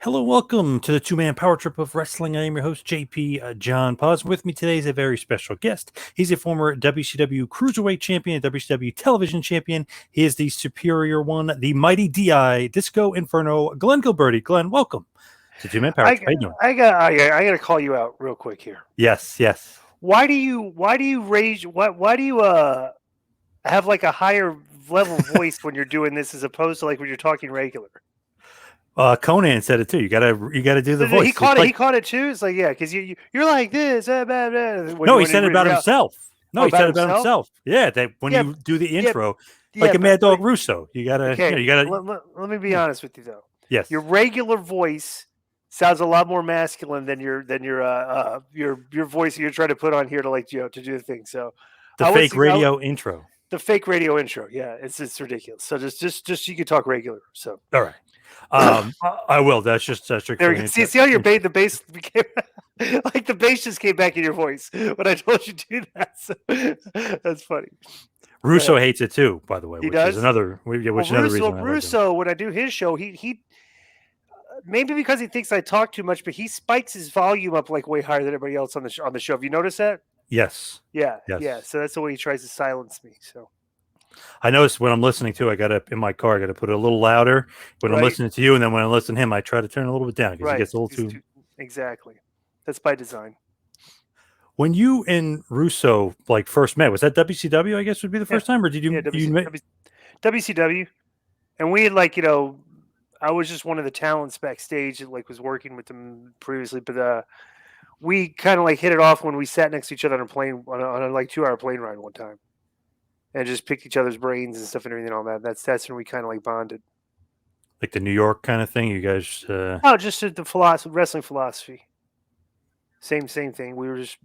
Hello, welcome to the two-man power trip of wrestling. I am your host, JP John Paz. With me today is a very special guest. He's a former WCW Cruiserweight Champion, WCW Television Champion. He is the Superior One, the Mighty DI, Disco Inferno, Glenn Gilberti. Glenn, welcome to two-man power trip. How you doing? I got to call you out real quick here. Yes. Why do you have like a higher level voice when you're doing this as opposed to like when you're talking regular? Conan said it too. You gotta do the voice. He caught it too. It's like, yeah, because you're like this. No, he said it about himself. No, he said it about himself. Yeah, that when you do the intro, like a Mad Dog Russo, you gotta. Okay, you gotta. Let me be honest with you though. Yes, your regular voice sounds a lot more masculine than your voice you're trying to put on here to to do the thing. So the fake radio intro. The fake radio intro. Yeah, it's ridiculous. So just you can talk regular. So all right. I will. That's just there. You can see how your the bass became like the bass just came back in your voice when I told you to do that. So that's funny. Russo hates it too, by the way. He does. Another reason. Russo, when I do his show, he maybe because he thinks I talk too much, but he spikes his volume up like way higher than everybody else on the show. Have you noticed that? Yes. Yeah. So that's the way he tries to silence me. So. I notice when I'm listening to, I got to put it a little louder when I'm listening to you, and then when I listen to him, I try to turn it a little bit down because he gets a little too. Exactly, that's by design. When you and Russo first met, was that WCW? I guess would be the first time, or did you? Yeah, WCW, and we had I was just one of the talents backstage that was working with them previously, but we kind of hit it off when we sat next to each other on a plane on a 2-hour plane ride one time. And just picked each other's brains and stuff and everything and all that. That's when we kind of bonded. Like the New York kind of thing, you guys. No, just the wrestling philosophy. Same thing. We were just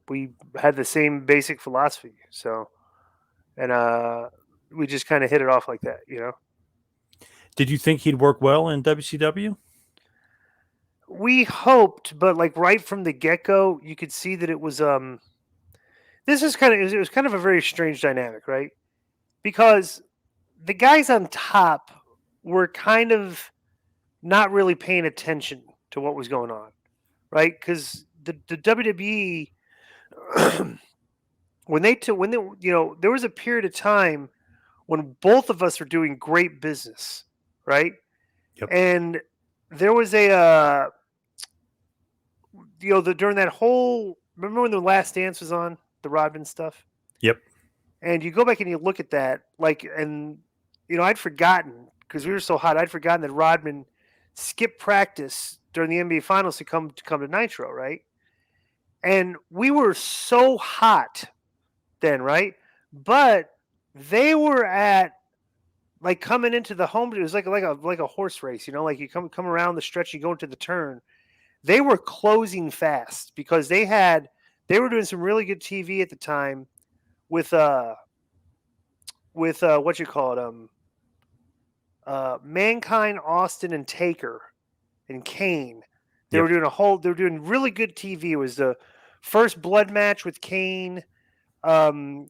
we had the same basic philosophy. So, and we just kind of hit it off like that. Did you think he'd work well in WCW? We hoped, but right from the get-go, you could see that it was it was kind of a very strange dynamic, right? Because the guys on top were kind of not really paying attention to what was going on, right? Because the WWE, when they there was a period of time when both of us were doing great business, right? Yep. And there was a during that whole, remember when The Last Dance was on? The Rodman stuff. Yep. And you go back and you look at that, and I'd forgotten because we were so hot. I'd forgotten that Rodman skipped practice during the NBA Finals to come to Nitro, right? And we were so hot then, right? But they were at coming into the home. It was like a horse race, you come around the stretch, you go into the turn. They were closing fast because they were doing some really good TV at the time with what you call it, Mankind, Austin, and Taker, and Kane. They were doing really good TV. It was the first blood match with Kane. Where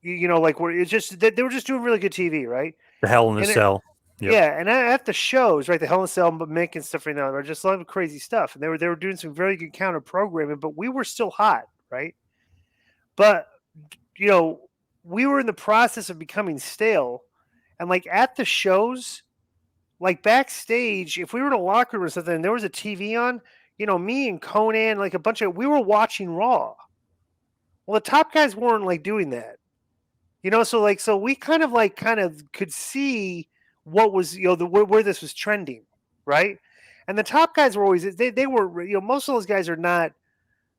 it's just they were just doing really good TV, right? The Hell in a Cell. Yep. Yeah, and at the shows, right, the Hell in a Cell, Mick and stuff right now, are just a lot of crazy stuff, and they were doing some very good counter programming, but we were still hot. Right. But, we were in the process of becoming stale. And at the shows, backstage, if we were in a locker room or something and there was a TV on, me and Conan, we were watching Raw. Well, the top guys weren't doing that. So we kind of could see what was, where this was trending. Right. And the top guys were always, they were, most of those guys are not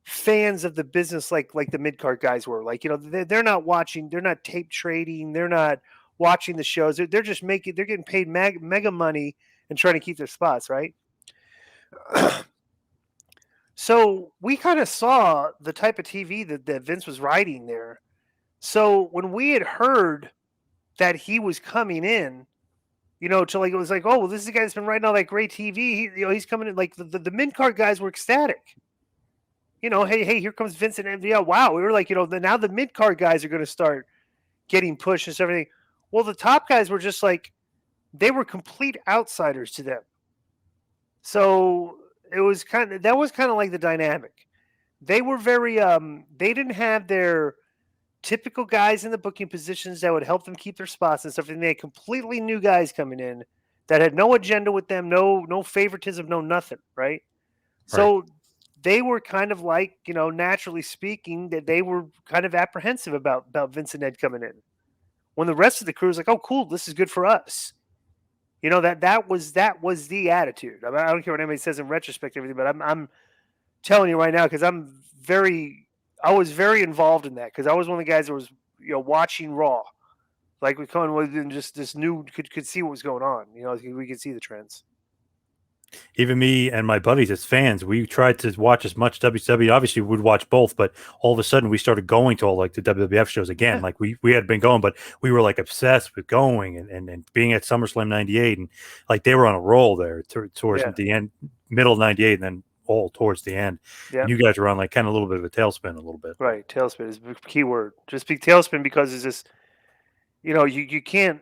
fans of the business like the mid-card guys were. They're not watching, they're not tape trading, they're not watching the shows. They're just they're getting paid mega money and trying to keep their spots, right? So we kind of saw the type of TV that Vince was writing there. So when we had heard that he was coming in, it was oh, well, this is the guy that's been writing all that great TV. He's coming in. The mid-card guys were ecstatic. Hey, here comes Vincent. And wow, we were now the mid-card guys are going to start getting pushed and everything. Well, the top guys were just they were complete outsiders to them. So it was that was kind of like the dynamic. They were very they didn't have their typical guys in the booking positions that would help them keep their spots and stuff. And they had completely new guys coming in that had no agenda with them, no favoritism, no nothing, right? Right. So they were kind of like, naturally speaking, that they were kind of apprehensive about Vince and Ed coming in. When the rest of the crew was like, "Oh, cool, this is good for us." That was the attitude. I don't care what anybody says in retrospect, everything, but I'm telling you right now because I was very involved in that because I was one of the guys that was watching Raw, like with Cohen was and just this new could see what was going on. We could see the trends. Even me and my buddies as fans, we tried to watch as much WCW. Obviously, we'd watch both, but all of a sudden we started going to all like the WWF shows again. Yeah, Like we had been going, but we were like obsessed with going and being at SummerSlam '98, and like they were on a roll there towards yeah, the end, middle of '98, and then all towards the end. yeah. And you guys were on like kind of a little bit of a tailspin, a little bit. Right. Tailspin is the key word. Just speak tailspin because it's just you can't.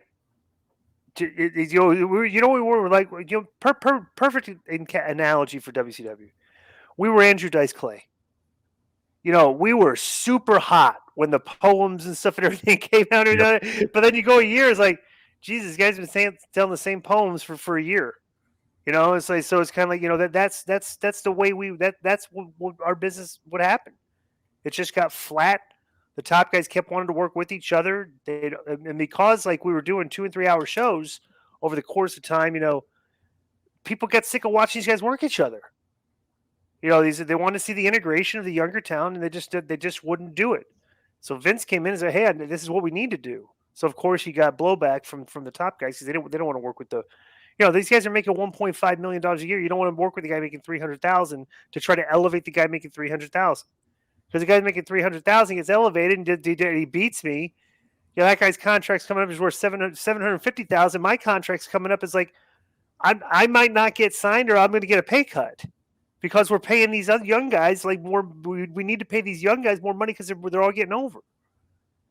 We were like perfect analogy for WCW. We were Andrew Dice Clay. We were super hot when the poems and stuff and everything came out. Yep. But then you go a year, it's like, Jesus, guys been telling the same poems for a year. It's like so. It's kind of like that's the way that's what our business would happen. It just got flat. The top guys kept wanting to work with each other. And because like we were doing 2 and 3 hour shows over the course of time, people got sick of watching these guys work each other. They wanted to see the integration of the younger talent, and they just wouldn't do it. So Vince came in and said, "Hey, this is what we need to do." So of course he got blowback from the top guys because they don't want to work with these guys are making $1.5 million a year. You don't want to work with the guy making 300,000 to try to elevate the guy making 300,000 because the guy making 300,000 gets elevated and he beats me. That guy's contract's coming up is worth 750,000. My contract's coming up is like I might not get signed or I'm going to get a pay cut. Because we're paying these other young guys like more. We need to pay these young guys more money because they're all getting over.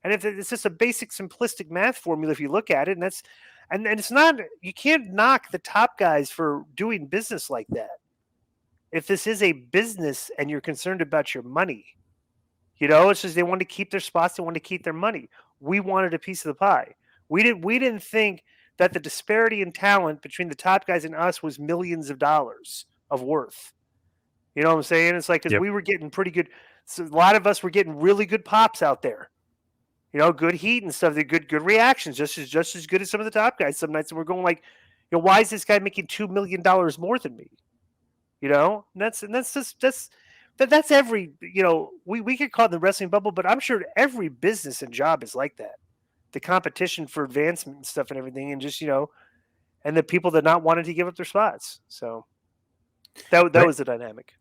And if it's just a basic simplistic math formula, if you look at it, and it's not. You can't knock the top guys for doing business like that. If this is a business and you're concerned about your money, it's just they want to keep their spots. They want to keep their money. We wanted a piece of the pie. We didn't think that the disparity in talent between the top guys and us was millions of dollars of worth. You know what I'm saying? It's like because Yep. we were getting pretty good. So a lot of us were getting really good pops out there. Good heat and stuff. They're good reactions, just as good as some of the top guys. Some nights, and we're going like, why is this guy making $2 million more than me? And that's every. We could call it the wrestling bubble, but I'm sure every business and job is like that. The competition for advancement and stuff and everything, and just and the people that not wanting to give up their spots. So that was the dynamic.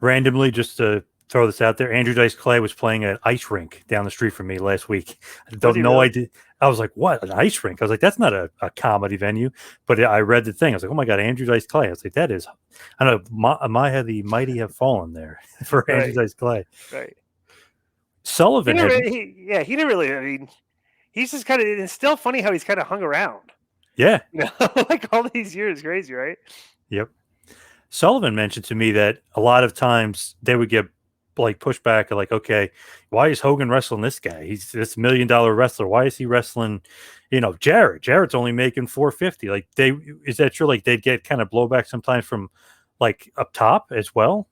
Randomly, just to throw this out there, Andrew Dice Clay was playing an ice rink down the street from me last week. I don't know. Really? Idea. I was like, "What? An ice rink?" I was like, "That's not a comedy venue." But I read the thing. I was like, "Oh my god, Andrew Dice Clay!" I was like, "That is." I don't know. The mighty have fallen there for Right. Andrew Dice Clay. Right. Sullivan he didn't really. I mean, he's just kind of. It's still funny how he's kind of hung around. Yeah. Like all these years, crazy, right? Yep. Sullivan mentioned to me that a lot of times they would get like pushback, like, okay, why is Hogan wrestling this guy? He's this $1 million wrestler. Why is he wrestling, Jarrett? Jarrett's only making 450. Like is that true? Like they'd get kind of blowback sometimes from like up top as well.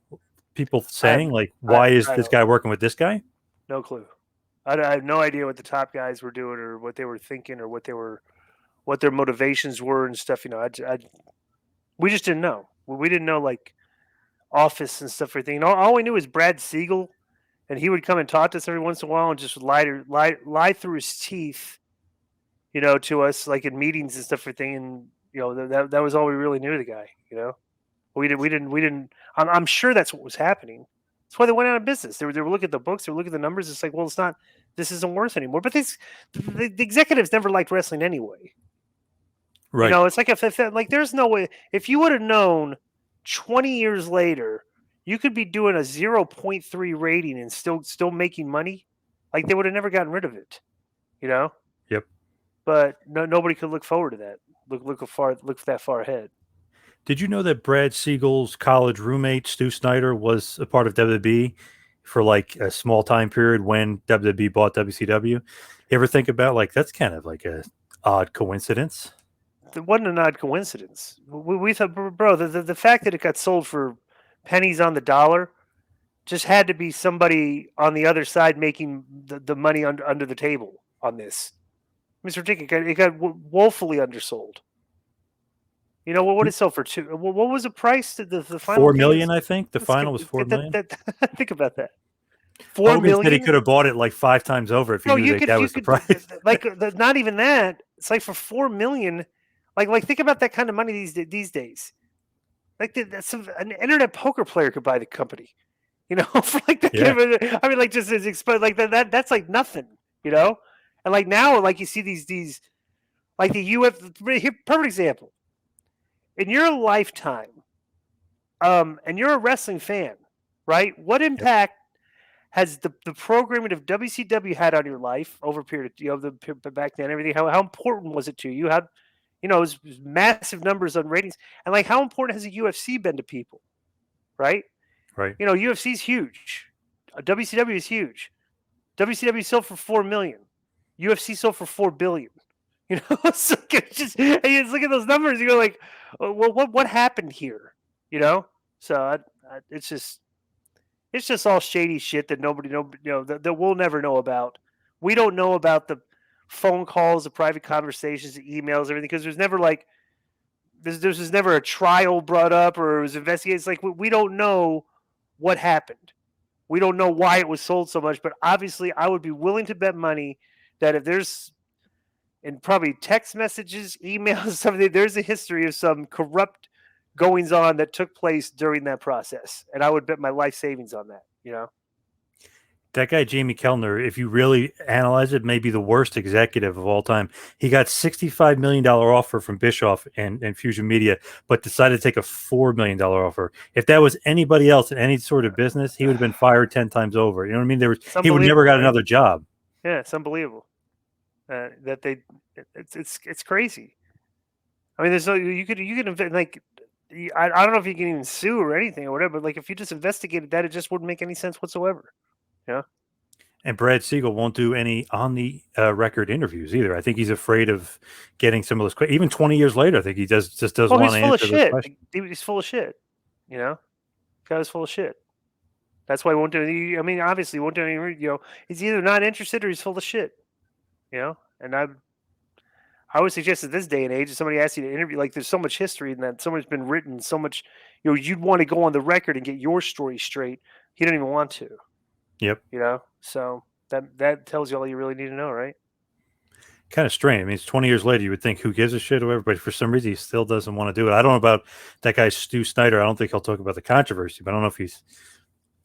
People saying like, why is this guy working with this guy? No clue. I have no idea what the top guys were doing or what they were thinking or what their motivations were and stuff. We just didn't know. We didn't know like office and stuff. Everything. All we knew was Brad Siegel, and he would come and talk to us every once in a while and just lie through his teeth, to us like in meetings and stuff. Everything, and that was all we really knew of the guy. We didn't. I'm sure that's what was happening. That's why they went out of business. They were looking at the books. They were looking at the numbers. It's like, well, it's not. This isn't worth anymore. But the executives never liked wrestling anyway. Right. It's like if like there's no way if you would have known 20 years later you could be doing a 0.3 rating and still making money, like they would have never gotten rid of it. Yep. But nobody could look forward to that. Look that far ahead. Did you know that Brad Siegel's college roommate Stu Snyder was a part of WWE for like a small time period when WWE bought WCW? You ever think about like that's kind of like a odd coincidence? It wasn't an odd coincidence. We thought, bro, the fact that it got sold for pennies on the dollar just had to be somebody on the other side making the money under the table on this. It's ridiculous. It got woefully undersold. You know what it sold for two? What was the price? The final 4 million, case? I think. The Let's final was 4 million. think about that. Four Hogan said he million. could have bought it like 5 times over if he No, knew that that you was the could price. like not even that. It's like for 4 million. Like think about that kind of money these days. Like an internet poker player could buy the company. You know, for like that Yeah, kind of, I mean, like just as exposed like that's like nothing. You know, and like now, like you see these like the UFC. Perfect example. In your lifetime, and you're a wrestling fan, right? What yep. impact has the programming of WCW had on your life over a period of back then? Everything. How important was it to you? How it was massive numbers on ratings, and like how important has the UFC been to people, right? Right. UFC is huge. WCW is huge. WCW sold for 4 million. UFC sold for 4 billion. So it's just and you just look at those numbers. You go like, well, what happened here? You know. So it's just all shady shit that nobody know. That we'll never know about. We don't know about the phone calls, the private conversations, the emails, everything because there's never like there's never a trial brought up or it was investigated. It's like we don't know what happened. We don't know why it was sold so much, but obviously, I would be willing to bet money that if there's and probably text messages, emails, something, there's a history of some corrupt goings on that took place during that process, and I would bet my life savings on that. That guy Jamie Kellner, if you really analyze it, may be the worst executive of all time. He got $65 million offer from Bischoff and Fusion Media, but decided to take a $4 million offer. If that was anybody else in any sort of business, he would have been fired 10 times over. You know what I mean? It's He would never unbelievable, got right? another job. Yeah, it's unbelievable that it's crazy. I mean, there's no you could like I don't know if you can even sue or anything or whatever. But like if you just investigated that, it just wouldn't make any sense whatsoever. Yeah. And Brad Siegel won't do any on the record interviews either. I think he's afraid of getting some of those. Even 20 years later, I think he just doesn't Oh, want he's to full of answer those shit. questions. He's full of shit. You know, guy is full of shit. That's why he won't do any. I mean, obviously, he won't do any. He's either not interested or he's full of shit. And I would suggest at this day and age, if somebody asks you to interview, like there's so much history and that so much been written, so much, you'd want to go on the record and get your story straight. He don't even want to. Yep. So that tells you all you really need to know, right? Kind of strange. I mean, it's 20 years later. You would think who gives a shit or whatever, but for some reason he still doesn't want to do it. I don't know about that guy Stu Snyder. I don't think he'll talk about the controversy, but I don't know if he's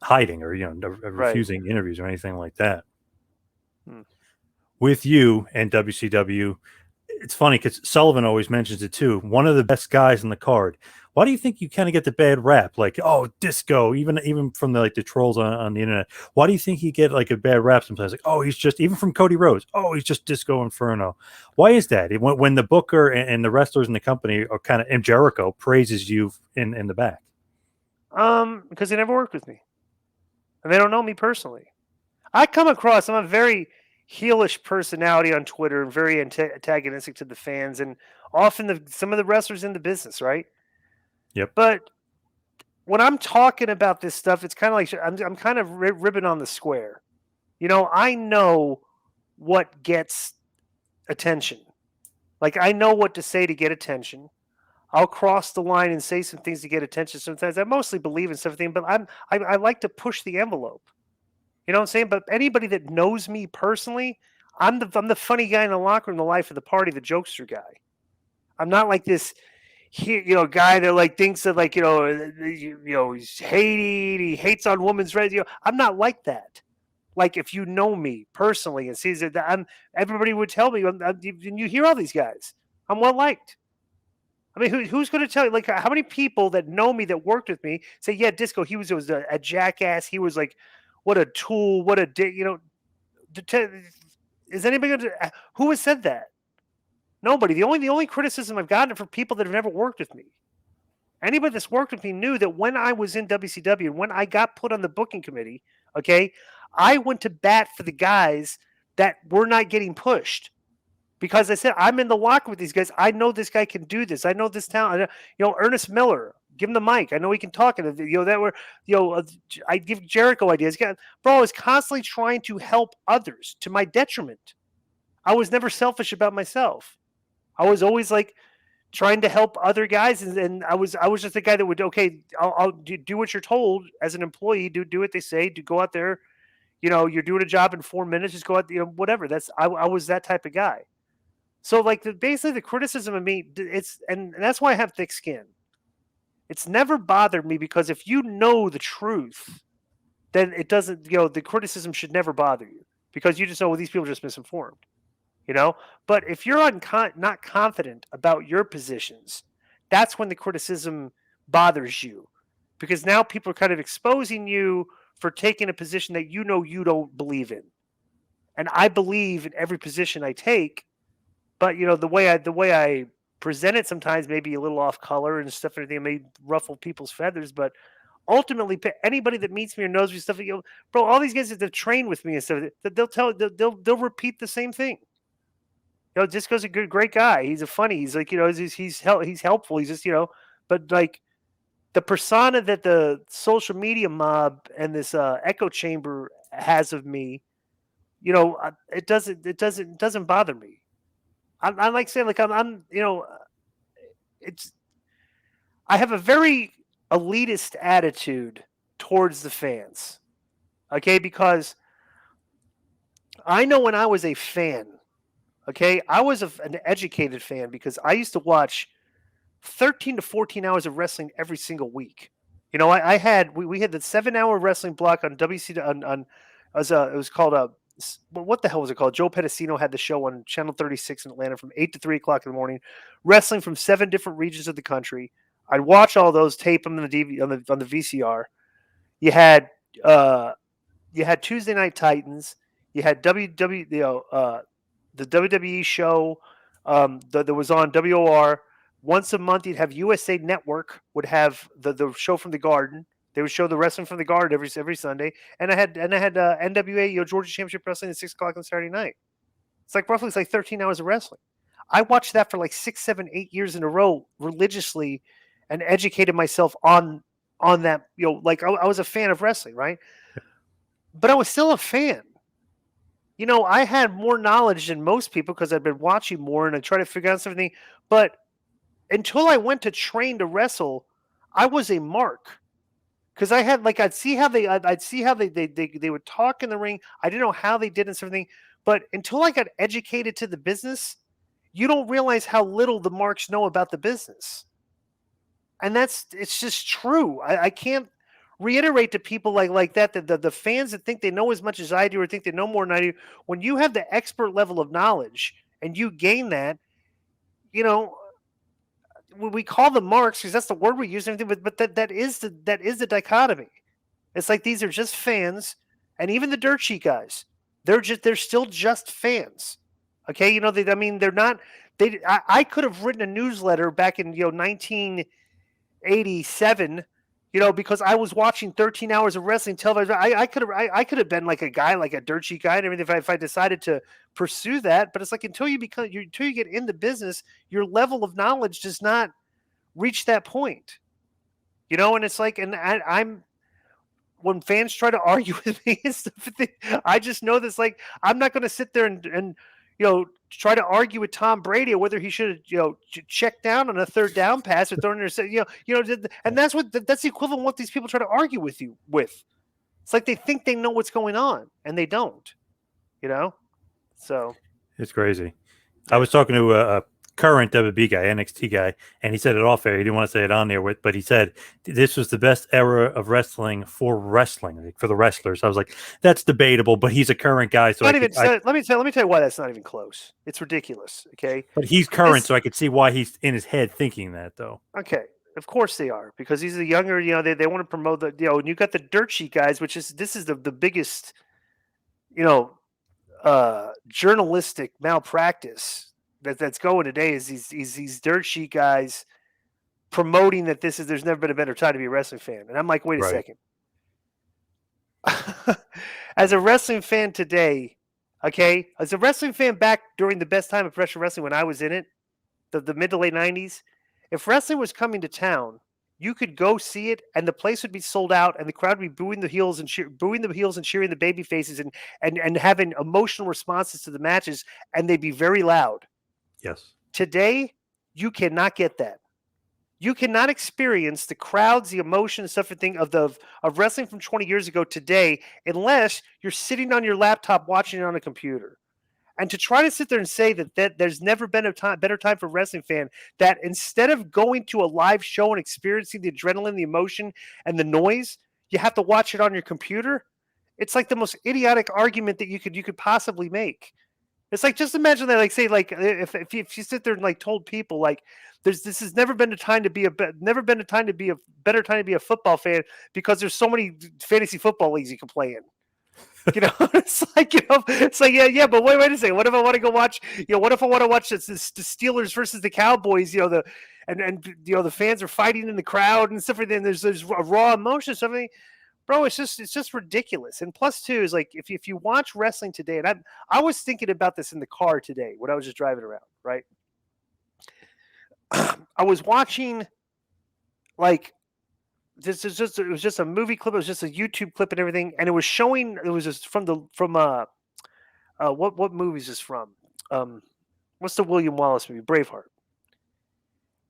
hiding or Right. refusing interviews or anything like that. Hmm. With you and WCW, it's funny because Sullivan always mentions it too. One of the best guys in the card. Why do you think you kind of get the bad rap? Like, oh, disco, even from the trolls on the internet. Why do you think you get like a bad rap sometimes? Like, oh, he's just even from Cody Rhodes. Oh, he's just Disco Inferno. Why is that? When the booker and the wrestlers in the company are kind of and Jericho praises you in the back. Because they never worked with me, and they don't know me personally. I'm a very heelish personality on Twitter and very antagonistic to the fans and often some of the wrestlers in the business, right? Yep. But when I'm talking about this stuff, it's kind of like I'm kind of ribbing on the square. I know what gets attention. Like I know what to say to get attention. I'll cross the line and say some things to get attention. Sometimes I mostly believe in something, but I like to push the envelope. You know what I'm saying? But anybody that knows me personally, I'm the funny guy in the locker room, the life of the party, the jokester guy. I'm not like this guy that like thinks that like he's hating, he hates on women's rights. I'm not like that. Like if you know me personally and sees that everybody would tell me. You hear all these guys. I'm well liked. I mean, who's going to tell you? Like, how many people that know me that worked with me say, "Yeah, Disco, he was a jackass. He was like, what a tool, what a is anybody going to? Who has said that? Nobody. The only criticism I've gotten are from people that have never worked with me. Anybody that's worked with me knew that when I was in WCW and when I got put on the booking committee, okay, I went to bat for the guys that were not getting pushed. Because I said, I'm in the locker with these guys. I know this guy can do this. I know this talent. Ernest Miller, give him the mic. I know he can talk. And, I give Jericho ideas. Bro, I was constantly trying to help others to my detriment. I was never selfish about myself. I was always like trying to help other guys. And I was just the guy that would, okay, I'll do what you're told as an employee. Do what they say. Do go out there. You're doing a job in 4 minutes. Just go out, whatever. I was that type of guy. So, like, basically, the criticism of me, and that's why I have thick skin. It's never bothered me because if you know the truth, then it doesn't, the criticism should never bother you because you just know, well, these people are just misinformed, But if you're not confident about your positions, that's when the criticism bothers you because now people are kind of exposing you for taking a position that you don't believe in. And I believe in every position I take. But the way I present it sometimes may be a little off color and stuff. Everything may ruffle people's feathers, but ultimately, anybody that meets me or knows me stuff, bro, all these guys that have trained with me and stuff, they'll repeat the same thing. Disco's a great guy. He's he's like he's helpful. He's just but like the persona that the social media mob and this echo chamber has of me, it doesn't bother me. I like saying like I'm it's I have a very elitist attitude towards the fans. Okay, because I know when I was a fan, okay, I was an educated fan because I used to watch 13 to 14 hours of wrestling every single week. I had we had the 7-hour wrestling block on WC on it was called what the hell was it called? Joe Pedicino had the show on Channel 36 in Atlanta from 8 to 3 o'clock in the morning, wrestling from 7 different regions of the country. I'd watch all those, tape them on the DV, on the VCR. You had Tuesday Night Titans. You had the WWE show that was on WOR. Once a month, you'd have USA Network would have the show from the Garden. They would show the wrestling from the Garden every Sunday, and I had NWA Georgia Championship Wrestling at 6 o'clock on Saturday night. It's like 13 hours of wrestling. I watched that for like 6, 7, 8 years in a row religiously, and educated myself on that. Like I was a fan of wrestling, right? But I was still a fan. I had more knowledge than most people because I'd been watching more and I tried to figure out something. But until I went to train to wrestle, I was a mark. Because I had I'd see how they would talk in the ring. I didn't know how they did and everything. But until I got educated to the business, you don't realize how little the marks know about the business. And it's just true. I can't reiterate to people like that the fans that think they know as much as I do or think they know more than I do. When you have the expert level of knowledge and you gain that, we call them marks because that's the word we use and everything, but that is the dichotomy. It's like these are just fans, and even the dirt sheet guys, they're still just fans. Okay, they're not. I could have written a newsletter back in 1987, because I was watching 13 hours of wrestling television. I could have been like a guy, like a dirt sheet guy, and everything if I decided to pursue that. But it's like until you get in the business, your level of knowledge does not reach that point. And it's like, and I'm when fans try to argue with me and stuff, I just know this. Like, I'm not going to sit there and try to argue with Tom Brady or whether he should check down on a third down pass or throw an interception. And that's the equivalent of what these people try to argue with you with. It's like they think they know what's going on and they don't. So it's crazy. I was talking to a current WB guy, NXT guy, and he said it off air. He didn't want to say it on there, but he said this was the best era of wrestling, like, for the wrestlers. I was like, that's debatable, but he's a current guy, so let me tell you why that's not even close. It's ridiculous. Okay, but he's current, so I could see why he's in his head thinking that, though. Okay, of course they are because he's a younger. They want to promote the. And you got the dirt sheet guys, which is the biggest, journalistic malpractice that's going today is these dirt sheet guys promoting that there's never been a better time to be a wrestling fan. And I'm like, wait a Right. second. As a wrestling fan today, okay, as a wrestling fan back during the best time of professional wrestling when I was in it, the mid to late 90s, if wrestling was coming to town, you could go see it and the place would be sold out and the crowd would be booing the heels and cheering the baby faces and having emotional responses to the matches, and they'd be very loud. Yes. Today, you cannot get that. You cannot experience the crowds, the emotion, and stuff and thing of wrestling from 20 years ago today unless you're sitting on your laptop watching it on a computer. And to try to sit there and say that there's never been a better time for a wrestling fan, that instead of going to a live show and experiencing the adrenaline, the emotion, and the noise, you have to watch it on your computer, it's like the most idiotic argument that you could possibly make. It's like, just imagine that, like, say, like, if you sit there and like told people like this has never been a time to be a never been a time to be a better time to be a football fan because there's so many fantasy football leagues you can play in. It's like, it's like, yeah, but wait a second. What if I want to go watch, what if I want to watch the Steelers versus the Cowboys, and the fans are fighting in the crowd and stuff like that, and there's a raw emotion, something, bro, it's just ridiculous. And plus two is like, if you watch wrestling today, and I was thinking about this in the car today when I was just driving around, right? I was watching, like, it was just a movie clip. It was just a YouTube clip and everything, and it was just from what movie is this from? What's the William Wallace movie? Braveheart.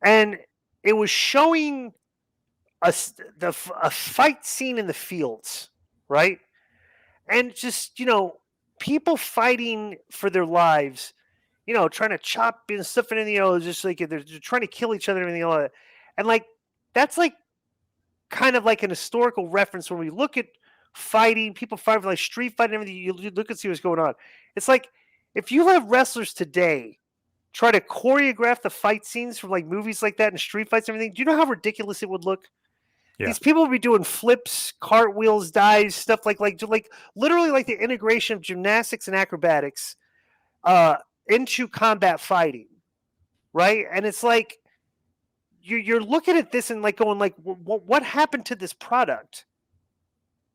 And it was showing a fight scene in the fields, right? And just people fighting for their lives, trying to chop and stuff, and just like they're trying to kill each other and everything, all that. And like that's like kind of like an historical reference when we look at fighting, people fighting like street fighting and everything. You look and see what's going on. It's like if you have wrestlers today try to choreograph the fight scenes from like movies like that and street fights and everything, do you know how ridiculous it would look? Yeah. These people would be doing flips, cartwheels, dives, stuff like literally like the integration of gymnastics and acrobatics into combat fighting, right? And it's like you're looking at this and like going like, what happened to this product?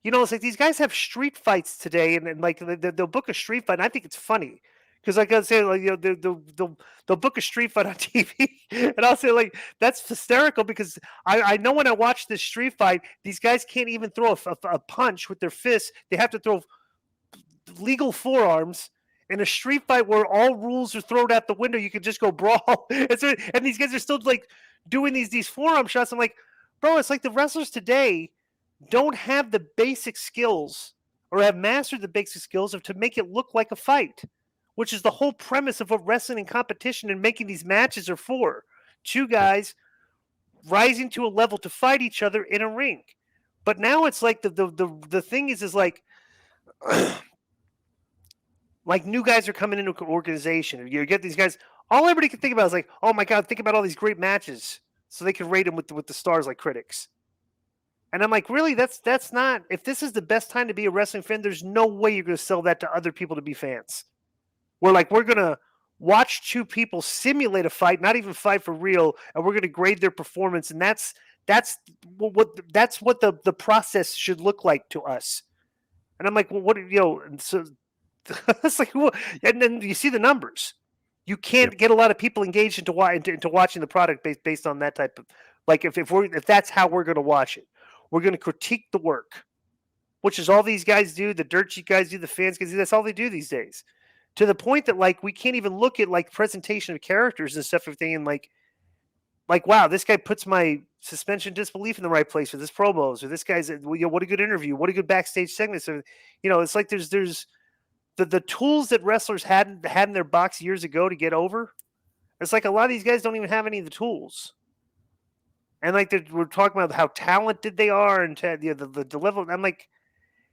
It's like these guys have street fights today, and like they'll book a street fight. And I think it's funny because, like I say, like they'll book a street fight on TV, and I'll say like that's hysterical because I know when I watch this street fight, these guys can't even throw a punch with their fists. They have to throw legal forearms. In a street fight where all rules are thrown out the window, you can just go brawl. And these guys are still like doing these forearm shots. I'm like, bro, it's like the wrestlers today don't have the basic skills or have mastered the basic skills to make it look like a fight, which is the whole premise of what wrestling and competition and making these matches are for. Two guys rising to a level to fight each other in a ring. But now it's like the thing is like like new guys are coming into an organization. You get these guys. All everybody can think about is like, oh my god, think about all these great matches, so they can rate them with the stars like critics. And I'm like, really? That's not. If this is the best time to be a wrestling fan, there's no way you're going to sell that to other people to be fans. We're going to watch two people simulate a fight, not even fight for real, and we're going to grade their performance, and that's what the process should look like to us. And I'm like, well, what so. It's like, and then you see the numbers. You can't get a lot of people engaged into watching the product based on that type of like if that's how we're going to watch it. We're going to critique the work, which is all these guys do. The dirt sheet guys do. The fans guys do. That's all they do these days. To the point that like we can't even look at like presentation of characters and stuff, everything, and like wow, this guy puts my suspension disbelief in the right place for this promos, or this guy's what a good interview, what a good backstage segment. So it's like there's the tools that wrestlers had in their box years ago to get over. It's like a lot of these guys don't even have any of the tools. And like we're talking about how talented they are and the level. I'm like,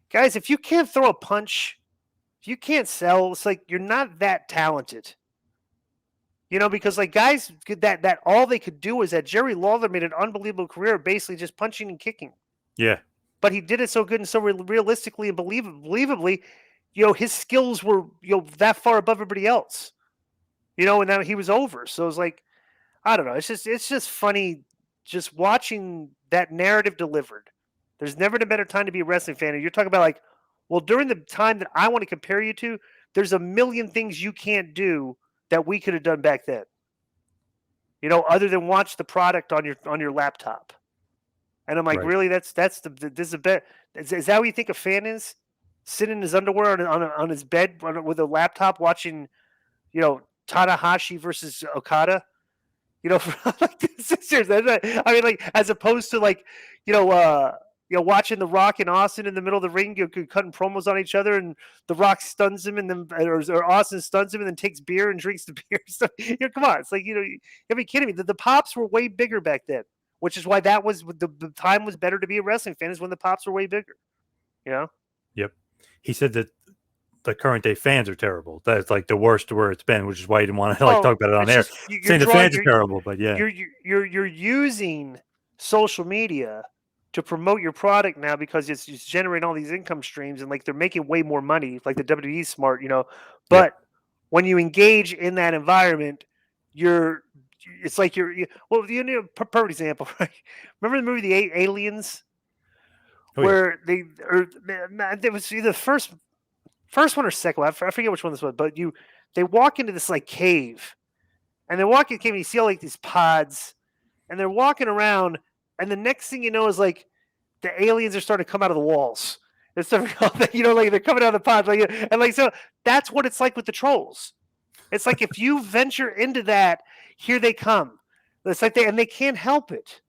guys, if you can't throw a punch, if you can't sell, it's like you're not that talented. Because like guys that all they could do is that Jerry Lawler made an unbelievable career basically just punching and kicking. Yeah. But he did it so good and so realistically and believably. His skills were, that far above everybody else, and then he was over. So it was like, I don't know. It's just funny just watching that narrative delivered. There's never been a better time to be a wrestling fan. And you're talking about like, well, during the time that I want to compare you to, there's a million things you can't do that we could have done back then. Other than watch the product on your laptop. And I'm like, Right. really? This is a bet. Is that what you think a fan is? Sitting in his underwear on his bed with a laptop watching, Tanahashi versus Okada. Like seriously, I mean, like as opposed to like, watching The Rock and Austin in the middle of the ring, cutting promos on each other, and The Rock stuns him, and then or Austin stuns him, and then takes beer and drinks the beer. So, come on, it's like you're kidding me. The pops were way bigger back then, which is why that was the time was better to be a wrestling fan is when the pops were way bigger. Yep. He said that the current day fans are terrible. That's like the worst where it's been, which is why he didn't want to talk about it on air. Saying the fans are terrible, but yeah, you're using social media to promote your product now because it's generating all these income streams and like they're making way more money. Like the WWE smart, But when you engage in that environment, it's like perfect example, right? Remember the movie The Aliens, where it was either first one or second one. I forget which one this was, but they walk into this like cave, and they walk in the cave and you see all like these pods, and they're walking around, and the next thing you know is like the aliens are starting to come out of the walls. And stuff, like they're coming out of the pods, and like so that's what it's like with the trolls. It's like if you venture into that, here they come. It's like they can't help it.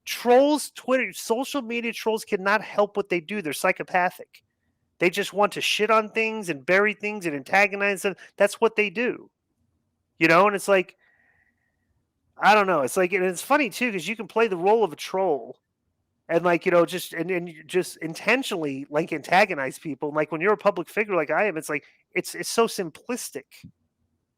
Trolls, Twitter, social media trolls cannot help what they do. They're psychopathic. They just want to shit on things and bury things and antagonize them. That's what they do. And it's like, I don't know. It's like, and it's funny too, because you can play the role of a troll and like, just intentionally like antagonize people. And like when you're a public figure like I am, it's like, it's so simplistic.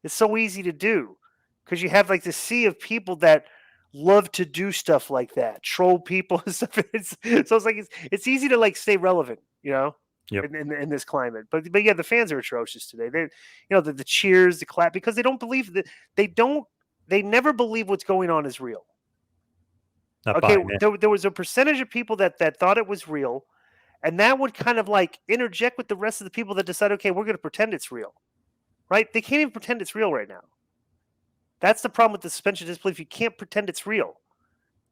It's so easy to do because you have like the sea of people that love to do stuff like that, troll people and stuff. So it's like, it's easy to like stay relevant, Yep. in this climate. But yeah, the fans are atrocious today. They, the cheers, the clap, because they don't believe that they never believe what's going on is real. Okay, there was a percentage of people that thought it was real, and that would kind of like interject with the rest of the people that decide, okay, we're going to pretend it's real, right? They can't even pretend it's real right now. That's the problem with the suspension of disbelief. You can't pretend it's real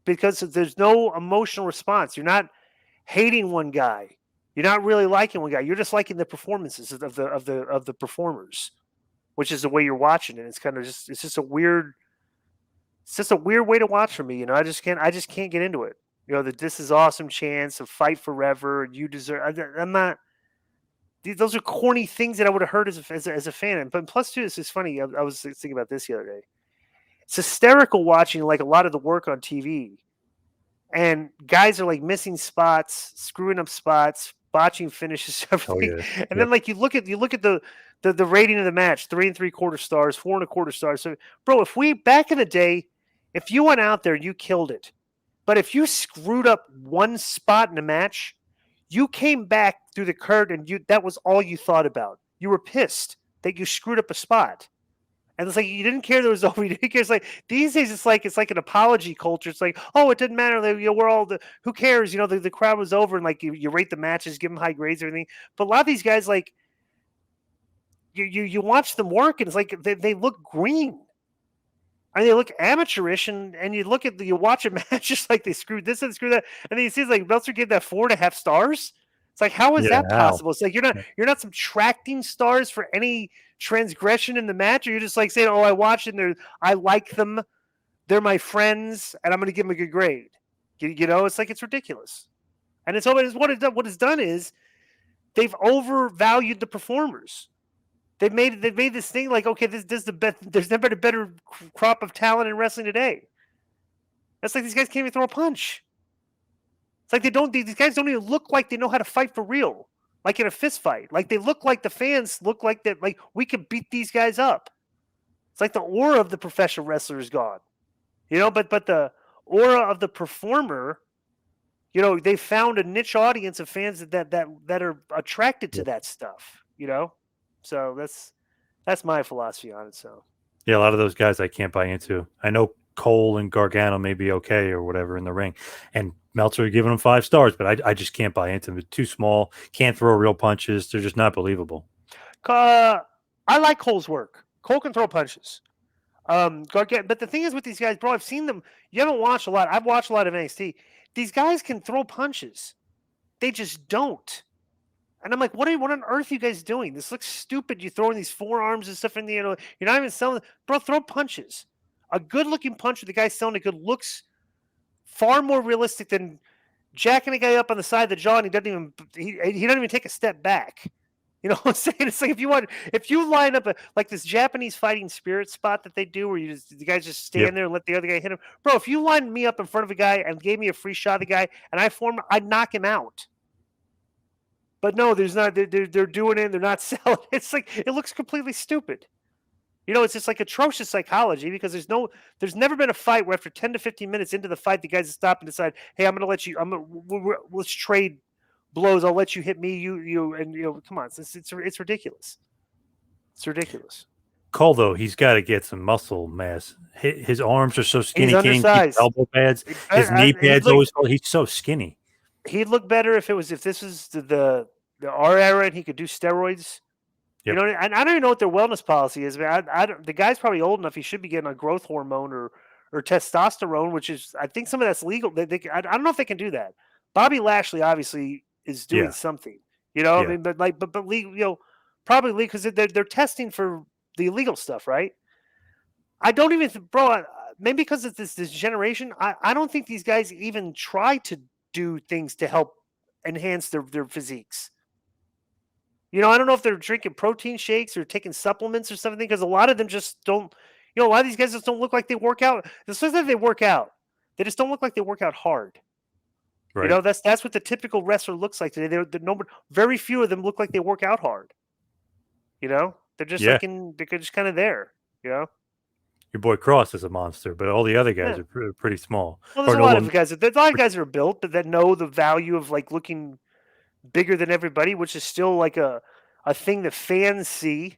because there's no emotional response. You're not hating one guy. You're not really liking one guy. You're just liking the performances of the performers, which is the way you're watching it. It's kind of it's just a weird way to watch for me. I just can't get into it. That this is awesome chance of fight forever and you deserve. I'm not. Those are corny things that I would have heard as a fan. But plus two, this is funny. I was thinking about this the other day. It's hysterical watching like a lot of the work on TV, and guys are like missing spots, screwing up spots, botching finishes, everything. And then like you look at the rating of the match, 3 3/4 stars, 4 1/4 stars. So, bro, if we back in the day, if you went out there and you killed it, but if you screwed up one spot in a match, you came back through the curtain and that was all you thought about. You were pissed that you screwed up a spot. And it's like you didn't care there was over. You didn't care. It's like these days, it's like an apology culture. It's like, oh, it didn't matter. We're all who cares? The crowd was over, and like you rate the matches, give them high grades, and everything. But a lot of these guys, like you watch them work, and it's like they look green. I mean, they look amateurish, and you watch a match just like they screwed this and screwed that, and then you see like Meltzer gave that 4.5 stars. It's like, how is that possible? It's like you're not subtracting stars for any transgression in the match, or you're just like saying, oh, I watched it and I like them, they're my friends, and I'm going to give them a good grade. It's like it's ridiculous. And it's always what it's done is they've overvalued the performers. They've made this thing like, okay, this is the best. There's never been a better crop of talent in wrestling today. That's like these guys can't even throw a punch. It's like these guys don't even look like they know how to fight for real, like in a fist fight. Like they look like the fans look like that. Like we could beat these guys up. It's like the aura of the professional wrestler is gone, but the aura of the performer, they found a niche audience of fans that are attracted to that stuff, So that's my philosophy on it. So yeah, a lot of those guys I can't buy into. I know Cole and Gargano may be okay or whatever in the ring. And Meltzer giving them 5 stars, but I just can't buy into them. They're too small, can't throw real punches. They're just not believable. I like Cole's work. Cole can throw punches. Gargano, but the thing is with these guys, bro, I've seen them. You haven't watched a lot. I've watched a lot of NXT. These guys can throw punches. They just don't. And I'm like, what on earth are you guys doing? This looks stupid. You're throwing these forearms and stuff in the, you're not even selling. Bro, throw punches. A good looking punch with the guy selling it good looks far more realistic than jacking a guy up on the side of the jaw and he doesn't even take a step back. You know what I'm saying? It's like if you line up like this Japanese fighting spirit spot that they do where the guys just stand there and let the other guy hit him. Bro, if you lined me up in front of a guy and gave me a free shot of the guy and I'd knock him out. But no, there's not. They're doing it. They're not selling. It's like it looks completely stupid. It's just like atrocious psychology because there's never been a fight where after 10 to 15 minutes into the fight, the guys stop and decide, hey, I'm going to let you. Let's trade blows. I'll let you hit me. You come on. It's ridiculous. It's ridiculous. Cole, though, he's got to get some muscle mass. His arms are so skinny. He's undersized. Elbow pads. His knee pads always. He's so skinny. He'd look better if this was the our era and he could do steroids. Yep. And I don't even know what their wellness policy is. The guy's probably old enough. He should be getting a growth hormone or testosterone, which is, I think some of that's legal. I don't know if they can do that. Bobby Lashley obviously is doing something, I mean, but legal, probably legal because they're testing for the illegal stuff, right? I don't even, bro, maybe because of this generation, I don't think these guys even try to do things to help enhance their physiques. I don't know if they're drinking protein shakes or taking supplements or something because a lot of them just don't. A lot of these guys just don't look like they work out. It's not that they work out; they just don't look like they work out hard. Right. That's what the typical wrestler looks like today. Very few of them look like they work out hard. They're just they're just kind of there. Your boy Cross is a monster, but all the other guys are pretty small. Well, there's a lot of guys. There's a lot of guys that are built, but that know the value of like looking bigger than everybody, which is still like a thing that fans see.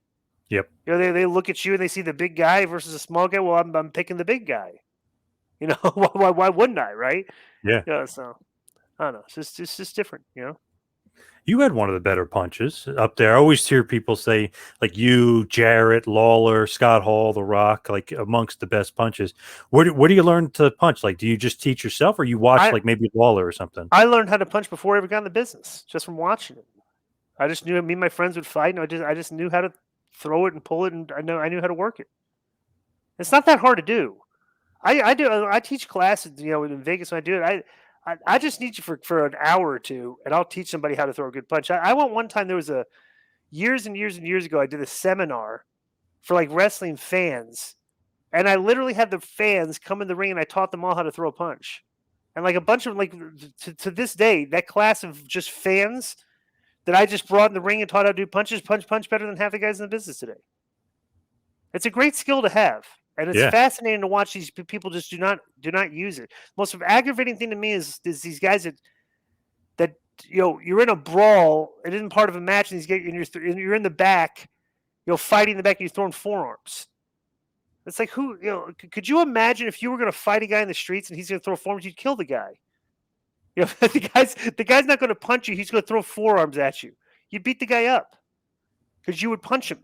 Yep. They look at you and they see the big guy versus a small guy. Well, I'm picking the big guy. Why wouldn't I? Right? Yeah. So I don't know. It's just different. You had one of the better punches up there. I always hear people say, like you, Jarrett, Lawler, Scott Hall, The Rock, like amongst the best punches. Where do you learn to punch? Like, do you just teach yourself, or you watch like maybe Lawler or something? I learned how to punch before I ever got in the business, just from watching it. I just knew me and my friends would fight, and I just knew how to throw it and pull it, and I knew how to work it. It's not that hard to do. I teach classes, in Vegas when I do it. I just need you for an hour or two, and I'll teach somebody how to throw a good punch. I went one time. There was years and years and years ago. I did a seminar for like wrestling fans, and I literally had the fans come in the ring, and I taught them all how to throw a punch. And like a bunch of to this day, that class of just fans that I just brought in the ring and taught how to do punch better than half the guys in the business today. It's a great skill to have. And it's fascinating to watch these people just do not use it. Most aggravating thing to me is these guys that you're in a brawl. It isn't part of a match, and you're in the back, fighting in the back, and you're throwing forearms. It's like could you imagine if you were going to fight a guy in the streets and he's going to throw forearms, you'd kill the guy. The guy's not going to punch you. He's going to throw forearms at you. You'd beat the guy up because you would punch him.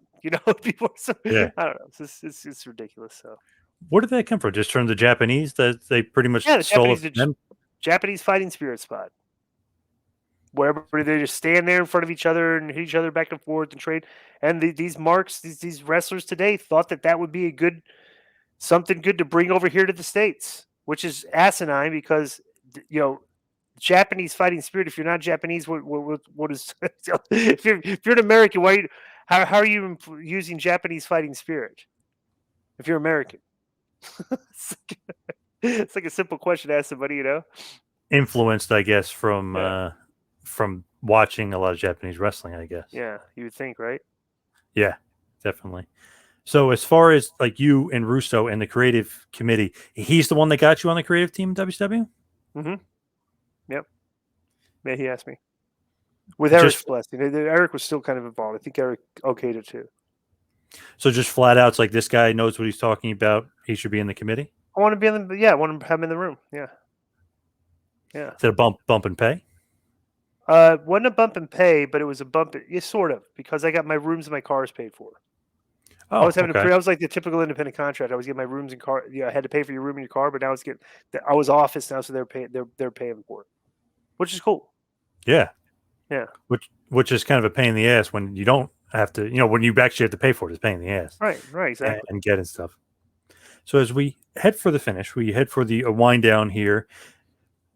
People. I don't know. It's ridiculous. So, where did that come from? Just from the Japanese that they pretty much stole it from them? Japanese fighting spirit spot, where they just stand there in front of each other and hit each other back and forth and trade. And these wrestlers today thought that would be something good to bring over here to the States, which is asinine because Japanese fighting spirit. If you're not Japanese, what is? if you're an American, why? How are you using Japanese fighting spirit if you're American? It's like a simple question to ask somebody, Influenced, I guess, from watching a lot of Japanese wrestling, I guess. Yeah, you would think, right? Yeah, definitely. So as far as like you and Russo and the creative committee, he's the one that got you on the creative team in WCW? Mm-hmm. Yep. Yeah, he asked me. With Eric's blessing. Eric was still kind of involved. I think Eric okayed it too. So just flat out, it's like this guy knows what he's talking about. He should be in the committee? I want to be in the I want to have him in the room. Yeah, yeah. Is it a bump and pay? Wasn't a bump and pay, but it was a bump. Yeah, sort of, because I got my rooms and my cars paid for. I Oh, was having okay. I was like the typical independent contract. I was getting my rooms and car. Yeah, I had to pay for your room and your car, but now I was getting. I was office now, so they're paying. They're paying for it, which is cool. Yeah. Yeah. Which is kind of a pain in the ass when you don't have to, when you actually have to pay for it, it's a pain in the ass Right. Right. Exactly. and getting stuff. So as we head for the finish, we head for the wind down here.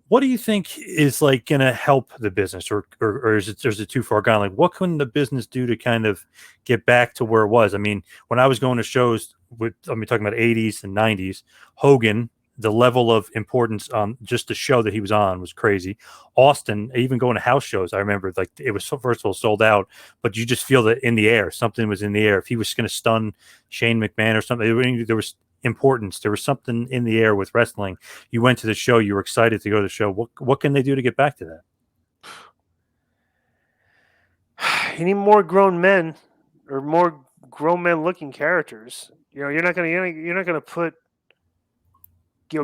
What do you think is like going to help the business, or is it too far gone? Like, what can the business do to kind of get back to where it was? I mean, when I was going to shows talking about 80s and 90s, Hogan, the level of importance on just the show that he was on was crazy. Austin, even going to house shows, I remember like it was first of all sold out, but you just feel that in the air, something was in the air. If he was going to stun Shane McMahon or something, there was importance. There was something in the air with wrestling. You went to the show. You were excited to go to the show. What can they do to get back to that? You need more grown men, or more grown men looking characters. You're not gonna put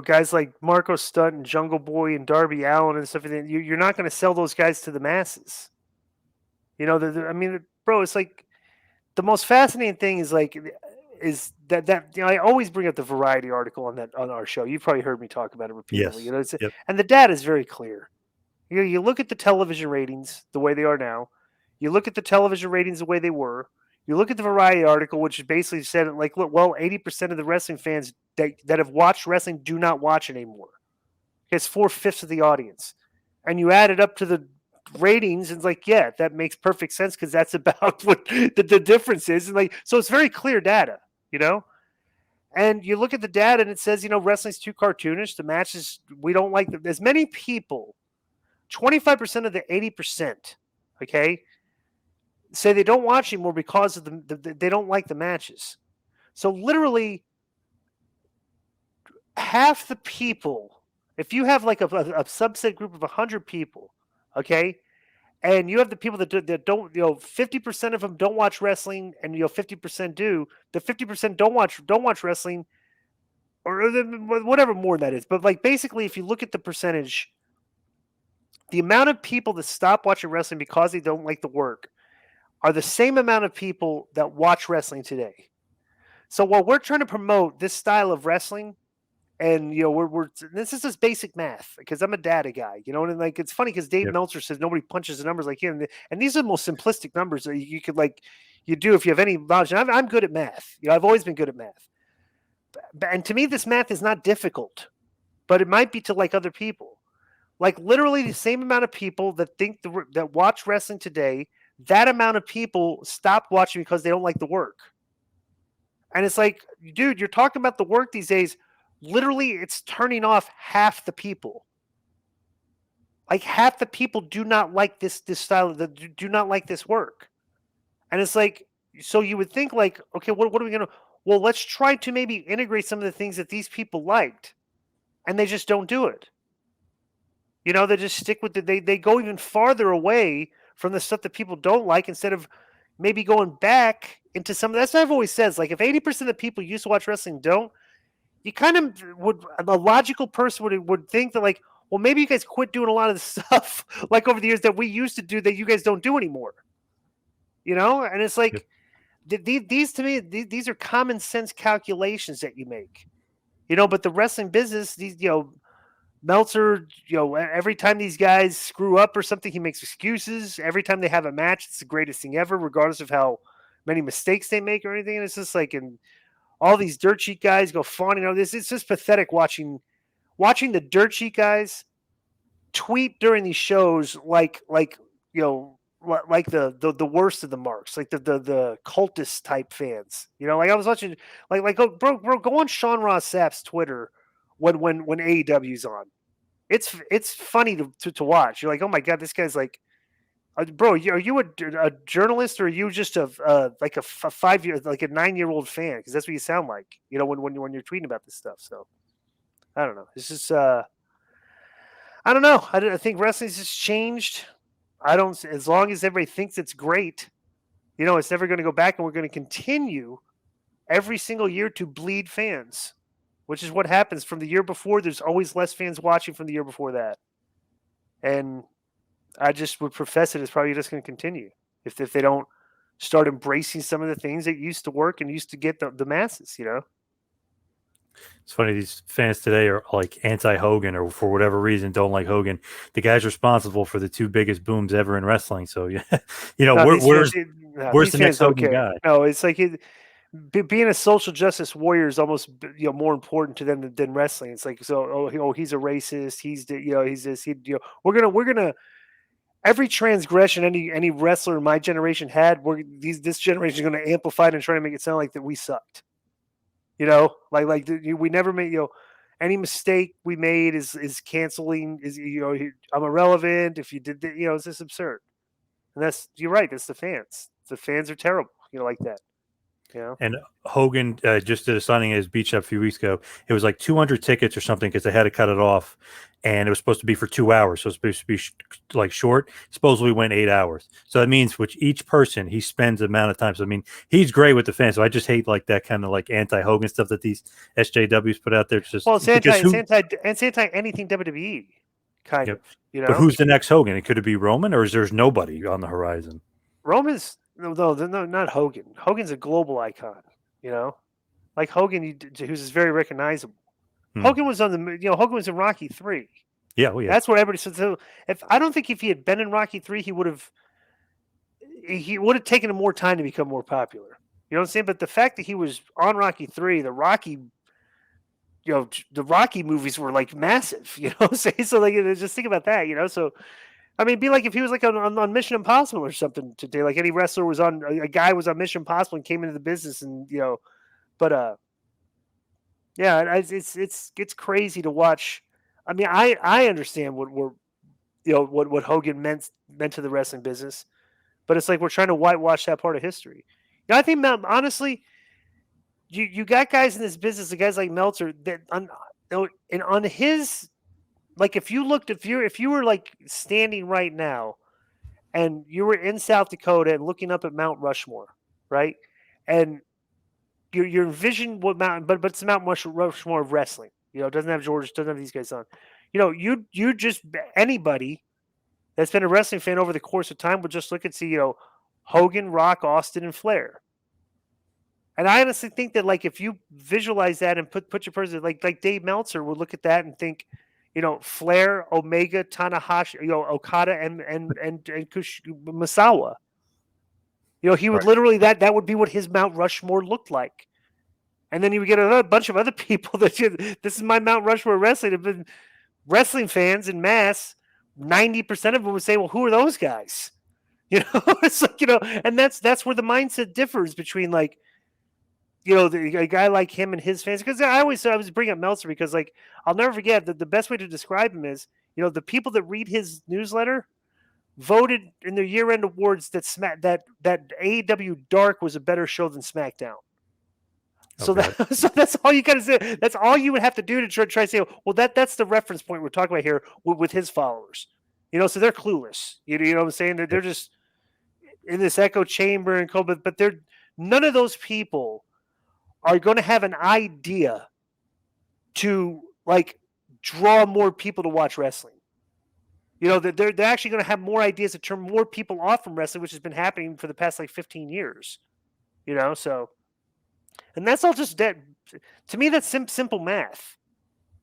guys like Marco Stunt and Jungle Boy and Darby Allin and stuff. You're not gonna sell those guys to the masses. I mean, bro, it's like the most fascinating thing is that I always bring up the Variety article on our show. You've probably heard me talk about it repeatedly. Yes. Yep. And the data is very clear. You look at the television ratings the way they are now. You look at the television ratings the way they were. You look at the Variety article, which basically said, like, look, well, 80% of the wrestling fans that have watched wrestling do not watch it anymore. It's 4/5 of the audience. And you add it up to the ratings, and it's like, yeah, that makes perfect sense, because that's about what the difference is. And like, so it's very clear data, And you look at the data, and it says, wrestling's too cartoonish. The matches, we don't like them. As many people, 25% of the 80%, okay, say they don't watch anymore because of they don't like the matches. So literally half the people, if you have like a subset group of 100 people, okay, and you have the people that don't 50% of them don't watch wrestling, and 50% do. The 50% don't watch wrestling, or whatever more that is. But like, basically, if you look at the percentage, the amount of people that stop watching wrestling because they don't like the work are the same amount of people that watch wrestling today. So while we're trying to promote this style of wrestling, and we're this is just basic math, because I'm a data guy, and like, it's funny because Dave Yep. Meltzer says nobody punches the numbers like him, and these are the most simplistic numbers that you could you do if you have any knowledge. And I'm good at math. I've always been good at math, and to me, this math is not difficult, but it might be to like other people. Like, literally the same amount of people that that watch wrestling today, that amount of people stop watching because they don't like the work. And it's like, dude, you're talking about the work these days. Literally, it's turning off half the people. Like, half the people do not like this style, do not like this work. And it's like, so you would think, like, okay, what are we going to, well, let's try to maybe integrate some of the things that these people liked, and they just don't do it. They just stick with it. They go even farther away from the stuff that people don't like, instead of maybe going back into some of that's what I've always said. Like, if 80% of the people used to watch wrestling don't, you kind of would, a logical person would think that, like, well, maybe you guys quit doing a lot of the stuff like over the years that we used to do that you guys don't do anymore. And it's like, these to me, these are common sense calculations that you make. But the wrestling business, these, Meltzer, every time these guys screw up or something, he makes excuses. Every time they have a match, it's the greatest thing ever, regardless of how many mistakes they make or anything. And it's just like, and all these dirt sheet guys go fawning over this. It's just pathetic watching the dirt sheet guys tweet during these shows like the worst of the marks, like the cultist type fans. Like, I was watching, like oh, bro, go on Sean Ross Sapp's Twitter when AEW's on. It's funny to watch. You're like, oh my god, this guy's like, bro, are you a journalist, or are you just like a 5-year, like a 9-year-old fan? Because that's what you sound like, when you're tweeting about this stuff. So I don't know. It's just I don't know. I think wrestling's just changed. I don't. As long as everybody thinks it's great, it's never going to go back, and we're going to continue every single year to bleed fans which is what happens from the year before. There's always less fans watching from the year before that. And I just would profess it is probably just going to continue if they don't start embracing some of the things that used to work and used to get the masses, you know? It's funny, these fans today are like anti-Hogan or for whatever reason don't like Hogan. The guy's responsible for the two biggest booms ever in wrestling. So, yeah, No, where's these the fans next don't Hogan care. guy? No, it's like being a social justice warrior is almost more important to them than wrestling. It's like he's a racist. He's he's this. We're gonna every transgression any wrestler in my generation had. This generation is going to amplify it and try to make it sound like that we sucked. We never made any mistake we made is canceling is I'm irrelevant if you did that. It's just absurd. And you're right. That's the fans. The fans are terrible. Like that. And Hogan just did a signing at his beach shop a few weeks ago. It was like 200 tickets or something because they had to cut it off, and it was supposed to be for 2 hours. So it's supposed to be like short. Supposedly went 8 hours. So that means with each person he spends the amount of time. So I mean, he's great with the fans. So I just hate like that kind of like anti-Hogan stuff that these SJWs put out there. It's just it's anti anything WWE kind of. But who's the next Hogan? Could it be Roman, or is there's nobody on the horizon? Roman's no, not Hogan. Hogan's a global icon, like Hogan, who's very recognizable. Hogan was on Hogan was in Rocky 3. Yeah, well, yeah. That's what everybody said. So I don't think if he had been in Rocky 3, he would have taken him more time to become more popular. You know what I'm saying? But the fact that he was on Rocky 3, the Rocky movies were like massive. You know what I'm saying? So like, just think about that. So. I mean, it'd be like if he was like on Mission Impossible or something today. Like any wrestler was on a guy was on Mission Impossible and came into the business, and but yeah, it's crazy to watch. I mean, I understand what Hogan meant to the wrestling business, but it's like we're trying to whitewash that part of history. I think honestly, you got guys in this business, the guys like Meltzer that on his. Like if you were like standing right now and you were in South Dakota and looking up at Mount Rushmore, right? And you're envisioning what mountain, but it's Mount Rushmore of wrestling. It doesn't have George, doesn't have these guys on. You just anybody that's been a wrestling fan over the course of time would just look and see, Hogan, Rock, Austin, and Flair. And I honestly think that like if you visualize that and put your person like Dave Meltzer would look at that and think, Flair, Omega, Tanahashi, Okada, and Misawa. He would literally that would be what his Mount Rushmore looked like. And then you would get a bunch of other people that this is my Mount Rushmore wrestling. Have been wrestling fans in mass. 90% of them would say, "Well, who are those guys?" It's like and that's where the mindset differs between like. A guy like him and his fans, because I was bringing up Meltzer because like I'll never forget that the best way to describe him is the people that read his newsletter voted in their year-end awards that AEW Dark was a better show than SmackDown. So that's all you got to say. That's all you would have to do to try to say, well, that's the reference point we're talking about here with his followers. So they're clueless. You know what I'm saying? They're just in this echo chamber and but they're none of those people are going to have an idea to like draw more people to watch wrestling. They're actually going to have more ideas to turn more people off from wrestling, which has been happening for the past like 15 years. So, and that's all just that. To me, that's simple math.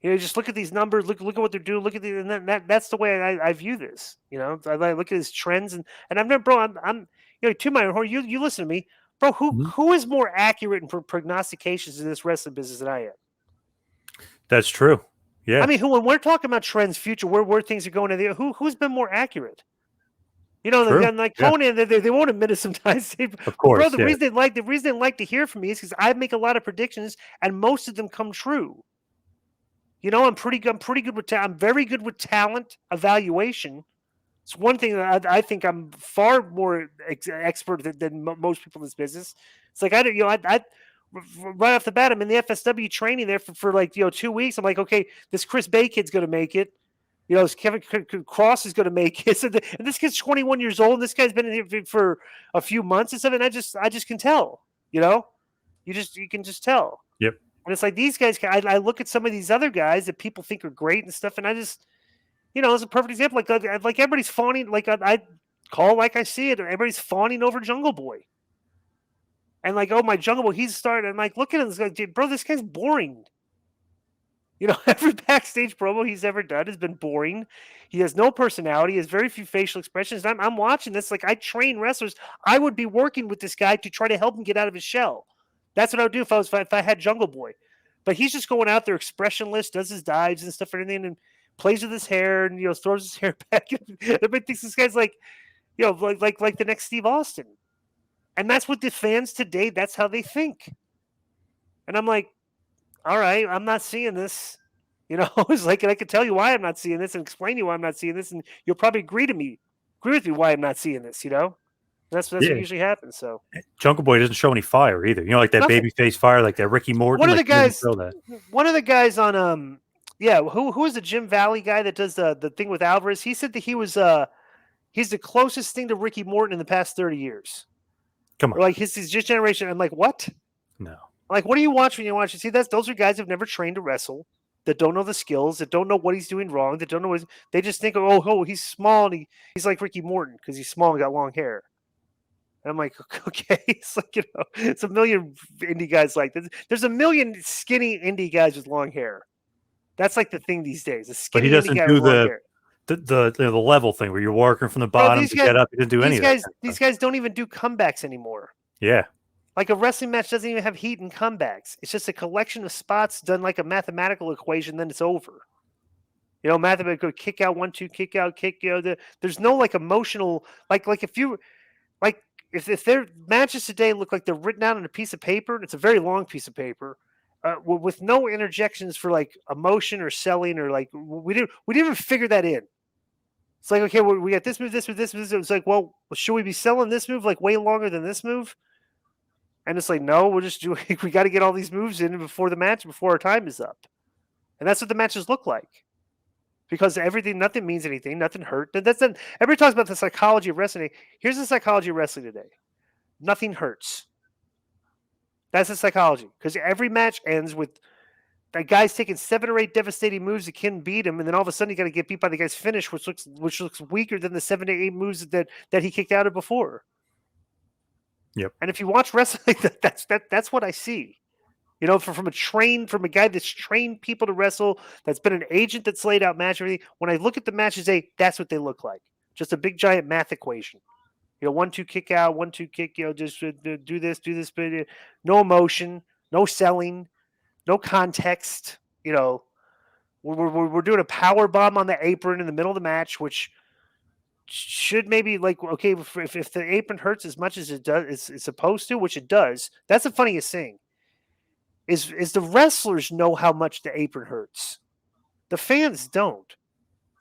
Just look at these numbers, look at what they're doing, look at and that's the way I view this. I look at these trends and I've never, bro. I'm to my horn. You listen to me. Bro, who is more accurate in prognostications in this wrestling business than I am? That's true. Yeah. I mean, when we're talking about trends, future, where things are going, who's been more accurate? Like Conan, they won't admit it sometimes. Of course, bro, the reason they like to hear from me is because I make a lot of predictions, and most of them come true. I'm pretty good with I'm very good with talent evaluation. It's one thing that I think I'm far more expert than most people in this business. It's like I right off the bat, I'm in the FSW training there for like 2 weeks. I'm like, okay, this Chris Bay kid's going to make it. This Kevin Cross is going to make it. And this kid's 21 years old. And this guy's been in here for a few months and stuff. And I just can tell. You can just tell. Yep. And it's like these guys. I look at some of these other guys that people think are great and stuff, and I just, it's a perfect example. Like everybody's fawning. Like I call like I see it. Everybody's fawning over Jungle Boy. And like, oh, my Jungle Boy, he's starting. I'm like, look at him, this guy, bro. This guy's boring. Every backstage promo he's ever done has been boring. He has no personality. He has very few facial expressions. I'm watching this like I train wrestlers. I would be working with this guy to try to help him get out of his shell. That's what I would do if I had Jungle Boy. But he's just going out there expressionless, does his dives and stuff, and everything, and plays with his hair and throws his hair back. Everybody thinks this guy's like the next Steve Austin. And that's what the fans today, that's how they think. And I'm like, all right, I'm not seeing this. It's like, and I can tell you why I'm not seeing this and explain to you why I'm not seeing this. And you'll probably agree with me why I'm not seeing this, That's what usually happens. So Jungle Boy doesn't show any fire either. Like that babyface fire, like that Ricky Morton. One of the guys on who was the Jim Valley guy that does the thing with Alvarez? He said that he was he's the closest thing to Ricky Morton in the past 30 years. Come on. Or like his generation. I'm like, what? No. Like, what do you watch when you watch it? See, those are guys who've never trained to wrestle, that don't know the skills, that don't know what he's doing wrong, that don't know they just think, oh, he's small and he's like Ricky Morton because he's small and got long hair. And I'm like, okay, it's like, it's a million indie guys like this. There's a million skinny indie guys with long hair. That's like the thing these days. A skinny but he doesn't indie guy do with long hair. The level thing where you're working from the bottom to get up. He didn't do any of that. These guys don't even do comebacks anymore. Yeah. Like a wrestling match doesn't even have heat and comebacks. It's just a collection of spots done like a mathematical equation, then it's over. Mathematical kick out, 1, 2, kick out, kick. There's no like emotional like if their matches today look like they're written out on a piece of paper, and it's a very long piece of paper, with no interjections for like emotion or selling or like we didn't even figure that in. It's like, okay, we got this move, this move, this move. It's like, well, should we be selling this move like way longer than this move? And it's like, no, we're just doing. We got to get all these moves in before the match, before our time is up, and that's what the matches look like. Because nothing means anything, nothing hurt. Everybody talks about the psychology of wrestling. Here's the psychology of wrestling today: nothing hurts. That's the psychology. Because every match ends with that guy's taking 7 or 8 devastating moves that can beat him, and then all of a sudden you got to get beat by the guy's finish, which looks weaker than the 7 to 8 moves that he kicked out of before. Yep. And if you watch wrestling, that's what I see. From a guy that's trained people to wrestle, that's been an agent that's laid out match everything. When I look at the matches, that's what they look like. Just a big giant math equation. 1, 2, kick out, 1, 2, kick. Just do this, but no emotion, no selling, no context. We're doing a power bomb on the apron in the middle of the match, which should maybe like, okay, if the apron hurts as much as it does, it's supposed to, which it does. That's the funniest thing. Is the wrestlers know how much the apron hurts. The fans don't.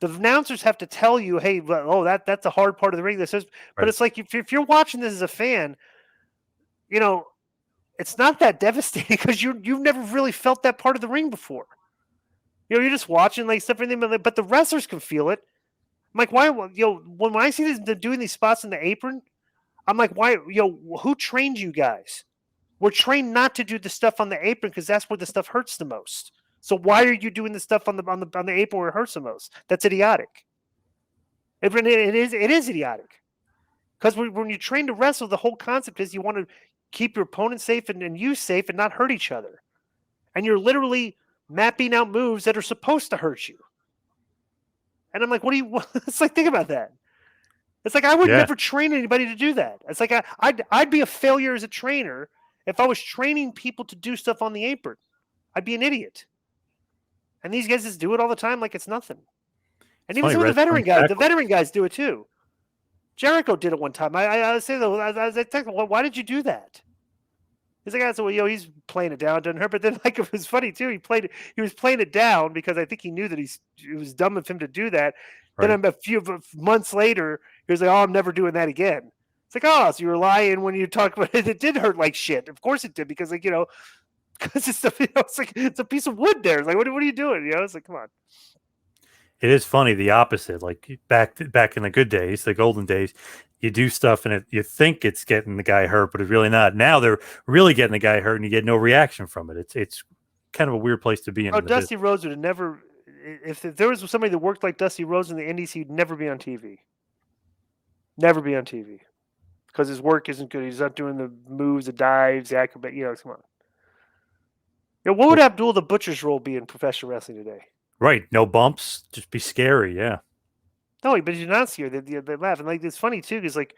The announcers have to tell you, hey, that's a hard part of the ring. But right. It's like if you're watching this as a fan, it's not that devastating because you've never really felt that part of the ring before. You're just watching like stuff, but the wrestlers can feel it. I'm like, why? When I see them doing these spots in the apron, I'm like, why? Who trained you guys? We're trained not to do the stuff on the apron because that's where the stuff hurts the most. So why are you doing the stuff on the apron where it hurts the most? That's idiotic. It is idiotic. Because when you're trained to wrestle, the whole concept is you want to keep your opponent safe and you safe and not hurt each other. And you're literally mapping out moves that are supposed to hurt you. And I'm like, it's like, think about that. It's like I would never train anybody to do that. It's like I'd be a failure as a trainer if I was training people to do stuff on the apron. I'd be an idiot. And these guys just do it all the time like it's nothing. And even some of the veteran guys do it too. Jericho did it one time. I was saying, why did you do that? He's like, he's playing it down, doesn't hurt. But then, like, it was funny too. He was playing it down because I think he knew that it was dumb of him to do that. Right. Then a few months later, he was like, I'm never doing that again. It's like, so you were lying when you talked about it. It did hurt like shit. Of course it did because, like, because it's like it's a piece of wood there. It's like, what are you doing? It's like, come on. It is funny, the opposite. Like back in the good days, the golden days, you do stuff and you think it's getting the guy hurt, but it's really not. Now they're really getting the guy hurt, and you get no reaction from it. It's kind of a weird place to be in. Oh, the Dusty Rhodes would have never. If there was somebody that worked like Dusty Rhodes in the Indies, he'd never be on TV. Never be on TV because his work isn't good. He's not doing the moves, the dives, the acrobat. Come on. What would Abdul the Butcher's role be in professional wrestling today? Right, no bumps, just be scary. Yeah. No, but you're not scared. They laugh, and like it's funny too, because like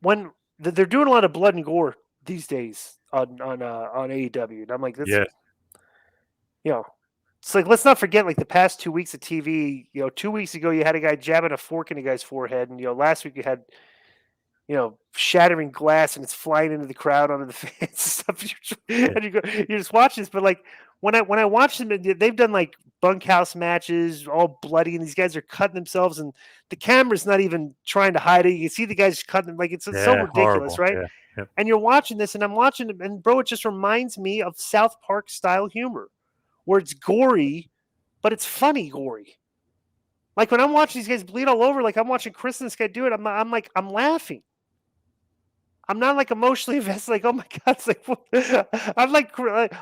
when they're doing a lot of blood and gore these days on AEW, and I'm like, that's it's like let's not forget like the past 2 weeks of TV. 2 weeks ago you had a guy jabbing a fork in a guy's forehead, and last week you had shattering glass and it's flying into the crowd onto the fans and stuff. And you just watch this, but like when I watch them, they've done like bunkhouse matches, all bloody, and these guys are cutting themselves, and the camera's not even trying to hide it. You can see the guys cutting them, like it's so ridiculous, horrible. right? Yeah. Yep. And you're watching this, and I'm watching it, and bro, it just reminds me of South Park style humor, where it's gory, but it's funny gory. Like when I'm watching these guys bleed all over, like I'm watching Chris and this guy do it, I'm laughing. I'm not like emotionally invested. Like, oh my god! It's like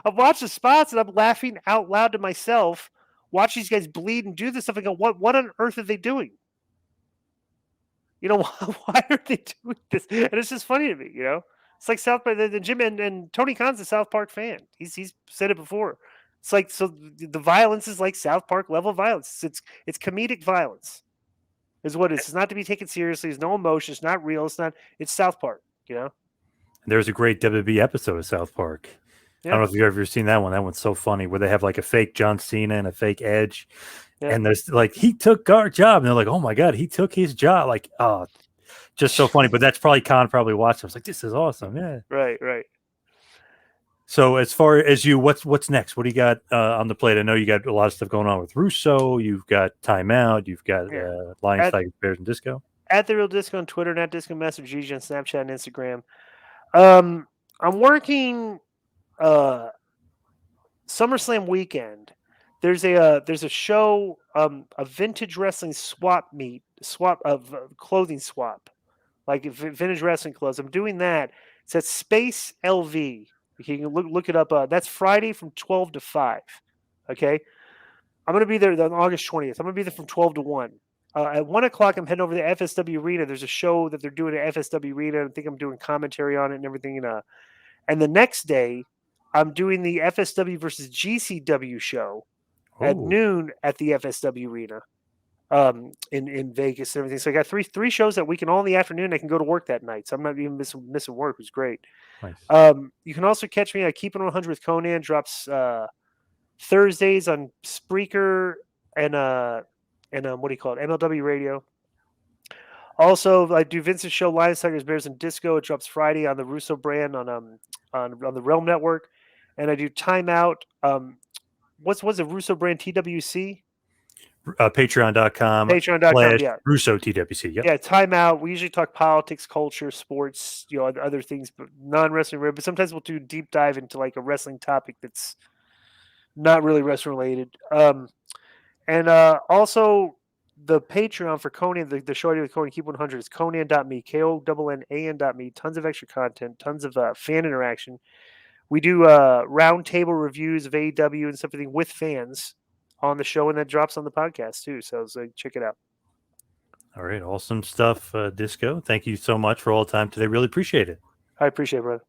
I've watched the spots and I'm laughing out loud to myself. Watch these guys bleed and do this stuff. I go, what on earth are they doing? Why are they doing this? And it's just funny to me. It's like South Park. The Jim and Tony Khan's a South Park fan. He's said it before. It's like the violence is like South Park level violence. It's comedic violence, is what it is. It's not to be taken seriously. There's no emotion. It's not real. It's South Park. There's a great WWE episode of South Park. Yeah. I don't know if you've ever seen that one. That one's so funny, where they have like a fake John Cena and a fake Edge. Yeah. And there's like, he took our job. And they're like, oh my God, he took his job. Like, oh, just so funny. But that's probably Khan probably watched. I was like, this is awesome. Yeah. Right. So as far as you, what's next? What do you got on the plate? I know you got a lot of stuff going on with Russo. You've got Timeout. You've got Lions, Tigers, Bears, and Disco. At The Real Disco on Twitter, and at Disco Master GG on Snapchat and Instagram. I'm working SummerSlam weekend. There's a show, a vintage wrestling clothing swap, like vintage wrestling clothes. I'm doing that. It's at Space LV. You can look it up. That's Friday from 12 to 5. Okay, I'm gonna be there on August 20th. I'm gonna be there from 12 to 1. At 1 o'clock, I'm heading over to the FSW Arena. There's a show that they're doing at FSW Arena. I think I'm doing commentary on it and everything. And the next day, I'm doing the FSW versus GCW show at noon at the FSW Arena in Vegas and everything. So I got three shows that week, and all in the afternoon. I can go to work that night, so I'm not even missing work. It was great. Nice. You can also catch me at Keep It 100 with Conan. Drops Thursdays on Spreaker and what do you call it? MLW Radio. Also, I do Vince's show, Lions, Tigers, Bears, and Disco. It drops Friday on the Russo brand on the Realm Network, and I do Timeout. What's the Russo brand? TWC. Patreon.com. Patreon.com. Yeah. Russo TWC. Yep. Yeah. Timeout. We usually talk politics, culture, sports, other things, but non-wrestling related. But sometimes we'll do a deep dive into like a wrestling topic that's not really wrestling related. And also the Patreon for Conan, the show I do with Conan, Keep 100 is Conan.me, KONNAN.me. Tons of extra content, tons of fan interaction. We do roundtable reviews of AEW and stuff with fans on the show, and that drops on the podcast too. So check it out. All right. Awesome stuff, Disco. Thank you so much for all the time today. Really appreciate it. I appreciate it, brother.